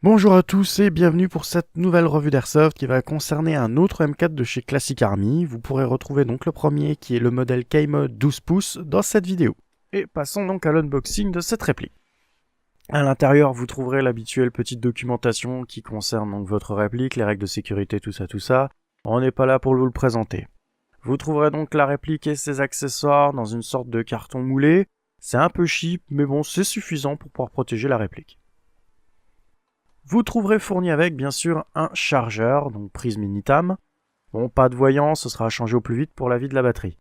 Bonjour à tous et bienvenue pour cette nouvelle revue d'Airsoft qui va concerner un autre M4 de chez Classic Army. Vous pourrez retrouver donc le premier qui est le modèle K-Mod 12 pouces dans cette vidéo. Et passons donc à l'unboxing de cette réplique. À l'intérieur, vous trouverez l'habituelle petite documentation qui concerne donc votre réplique, les règles de sécurité, tout ça. On n'est pas là pour vous le présenter. Vous trouverez donc la réplique et ses accessoires dans une sorte de carton moulé. C'est un peu cheap, mais bon, c'est suffisant pour pouvoir protéger la réplique. Vous trouverez fourni avec, bien sûr, un chargeur, donc prise Minitam. Bon, pas de voyant, ce sera changé au plus vite pour la vie de la batterie.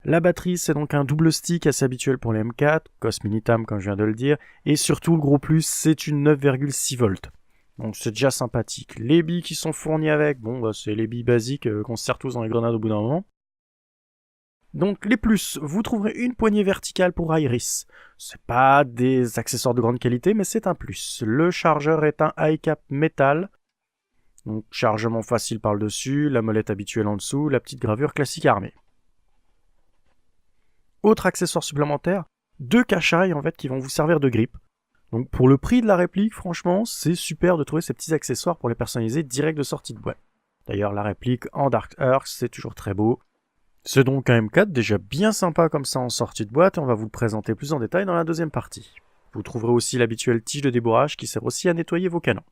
La batterie, c'est donc un double stick assez habituel pour les M4, COS Minitam comme je viens de le dire, et surtout le gros plus, c'est une 9,6 volts. Donc c'est déjà sympathique. Les billes qui sont fournies avec, bon, bah, c'est les billes basiques qu'on se sert tous dans les grenades au bout d'un moment. Donc les plus, vous trouverez une poignée verticale pour Iris. C'est pas des accessoires de grande qualité, mais c'est un plus. Le chargeur est un high cap métal. Donc chargement facile par le dessus, la molette habituelle en dessous, la petite gravure classique armée. Autre accessoire supplémentaire, 2 cache-ailles en fait qui vont vous servir de grip. Donc pour le prix de la réplique, franchement, c'est super de trouver ces petits accessoires pour les personnaliser direct de sortie de boîte. D'ailleurs, la réplique en Dark Earth, c'est toujours très beau. C'est donc un M4 déjà bien sympa comme ça en sortie de boîte, et on va vous le présenter plus en détail dans la deuxième partie. Vous trouverez aussi l'habituelle tige de débourrage qui sert aussi à nettoyer vos canons.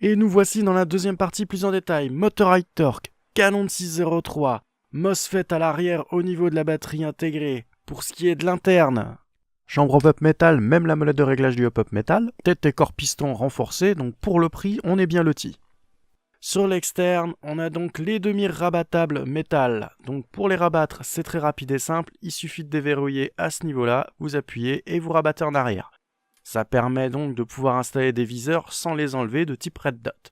Et nous voici dans la deuxième partie plus en détail. Motor high torque, canon de 603, MOSFET à l'arrière au niveau de la batterie intégrée. Pour ce qui est de l'interne, chambre hop-up métal, même la molette de réglage du hop-up métal, tête et corps piston renforcés, donc pour le prix, on est bien loti. Sur l'externe, on a donc les demi rabattables métal. Donc pour les rabattre, c'est très rapide et simple, il suffit de déverrouiller à ce niveau-là, vous appuyez et vous rabattez en arrière. Ça permet donc de pouvoir installer des viseurs sans les enlever de type Red Dot.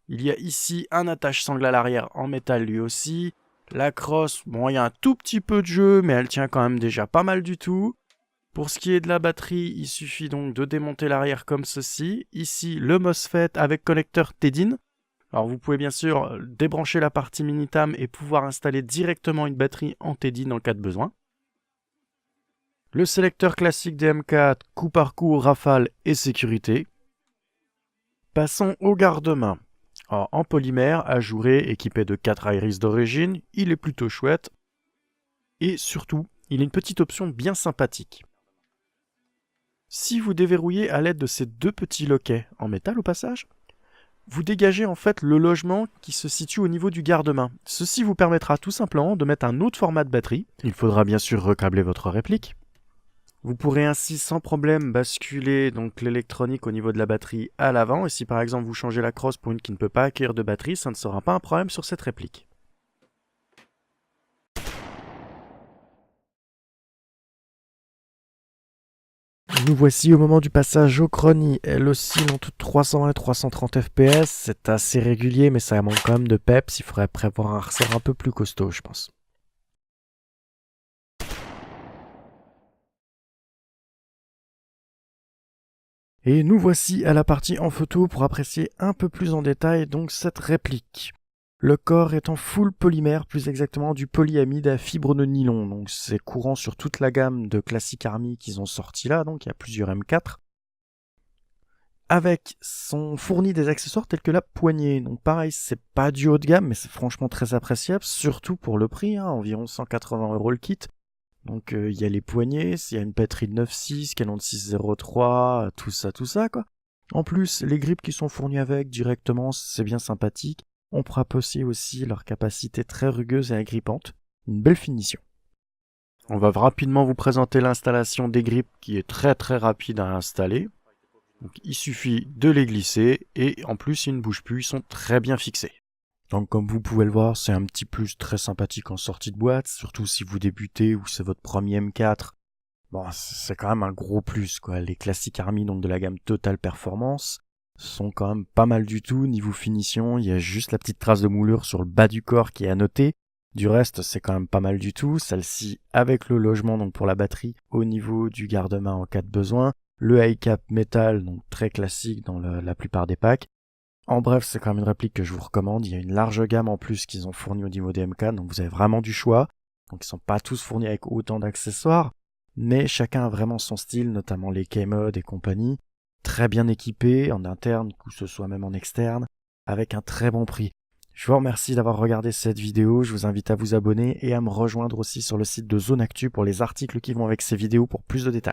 Il y a ici un attache-sangle à l'arrière en métal lui aussi. La crosse, bon il y a un tout petit peu de jeu, mais elle tient quand même déjà pas mal du tout. Pour ce qui est de la batterie, il suffit donc de démonter l'arrière comme ceci. Ici, le MOSFET avec connecteur TEDIN. Alors vous pouvez bien sûr débrancher la partie Minitam et pouvoir installer directement une batterie en TEDIN en cas de besoin. Le sélecteur classique des M4, coup par coup, rafale et sécurité. Passons au garde-main. Alors, en polymère, ajouré, équipé de 4 iris d'origine, il est plutôt chouette. Et surtout, il a une petite option bien sympathique. Si vous déverrouillez à l'aide de ces 2 petits loquets, en métal au passage, vous dégagez en fait le logement qui se situe au niveau du garde-main. Ceci vous permettra tout simplement de mettre un autre format de batterie. Il faudra bien sûr recabler votre réplique. Vous pourrez ainsi sans problème basculer donc l'électronique au niveau de la batterie à l'avant, et si par exemple vous changez la crosse pour une qui ne peut pas accueillir de batterie, ça ne sera pas un problème sur cette réplique. Nous voici au moment du passage au chrony. Elle oscille entre 320 et 330 fps, c'est assez régulier mais ça manque quand même de peps, il faudrait prévoir un ressort un peu plus costaud je pense. Et nous voici à la partie en photo pour apprécier un peu plus en détail donc cette réplique. Le corps est en full polymère, plus exactement du polyamide à fibre de nylon, donc c'est courant sur toute la gamme de Classic Army qu'ils ont sorti là, donc il y a plusieurs M4. Avec sont fournis des accessoires tels que la poignée, donc pareil c'est pas du haut de gamme mais c'est franchement très appréciable, surtout pour le prix, environ 180 € le kit. Donc il y a les poignées, il y a une batterie de 9.6, canon de 6.03, tout ça quoi. En plus, les grips qui sont fournis avec directement, c'est bien sympathique. On pourra apprécier aussi leur capacité très rugueuse et agrippante. Une belle finition. On va rapidement vous présenter l'installation des grips qui est très rapide à installer. Donc, il suffit de les glisser et en plus ils ne bougent plus, ils sont très bien fixés. Donc comme vous pouvez le voir, c'est un petit plus très sympathique en sortie de boîte, surtout si vous débutez ou c'est votre premier M4. Bon, c'est quand même un gros plus quoi. Les Classic Army donc de la gamme Total Performance sont quand même pas mal du tout niveau finition. Il y a juste la petite trace de moulure sur le bas du corps qui est à noter. Du reste, c'est quand même pas mal du tout. Celle-ci avec le logement donc pour la batterie au niveau du garde-main en cas de besoin. Le high cap métal donc très classique dans la plupart des packs. En bref, c'est quand même une réplique que je vous recommande. Il y a une large gamme en plus qu'ils ont fourni au niveau des MK, donc vous avez vraiment du choix. Donc ils sont pas tous fournis avec autant d'accessoires, mais chacun a vraiment son style, notamment les K-Mod et compagnie, très bien équipés en interne, que ce soit même en externe, avec un très bon prix. Je vous remercie d'avoir regardé cette vidéo, je vous invite à vous abonner et à me rejoindre aussi sur le site de Zone Actu pour les articles qui vont avec ces vidéos pour plus de détails.